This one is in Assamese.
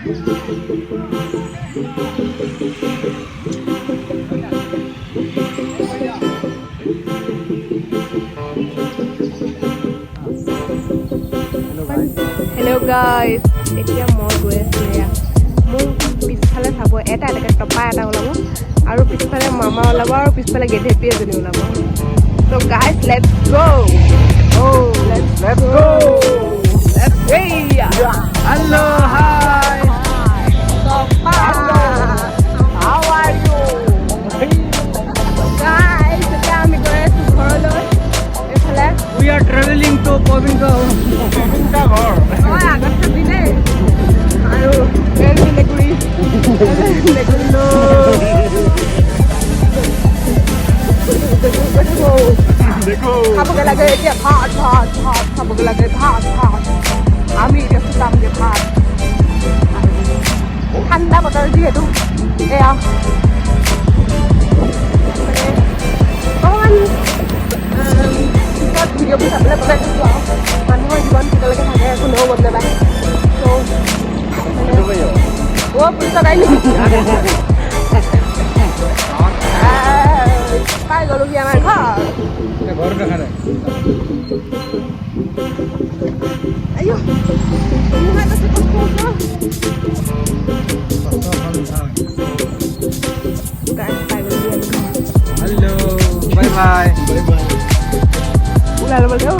Hello guys, এতিয়া মই গৈ আছোঁ এয়া মোৰ পিছফালে চাব এটা এটাকৈ টপা এটা ওলাব আৰু পিছফালে মামা ওলাব আৰু পিছফালে গেধেপি এজনী ওলাব So guys, let's go! Oh, let's go! Hey! Hello, hi! Topa! How are you? Guys, এতিয়া আমি গৈ আছোঁ ঘৰলৈ এইফালে We are traveling to Povinka ঘৰ মই আগত থাকি দেই আৰু মেকুৰী মেকুৰী দেখো খাবগে লাগে এতিয়া ভাত ভাত ভাত খাবগে লাগে ভাত ভাত আমি এতিয়া চুটামগে ভাত ঠাণ্ডা বতৰ যিহেতু এয়া অকণমান পিছত ভিডিঅ'বোৰ চাবলৈ বনাই দিছোঁ আৰু মানুহৰ জীৱন কেতিয়ালৈকে থাকে কোনেও গম নাপায় ত' পুলিচত আহিলি পাই গ'লোহি আমাৰ ঘৰ ঘৰ দেখা নাই Ayo, bunga na sa pagkuha. Guys, tayo na yan. Hello, bye bye. Bye bye. Wala naman daw.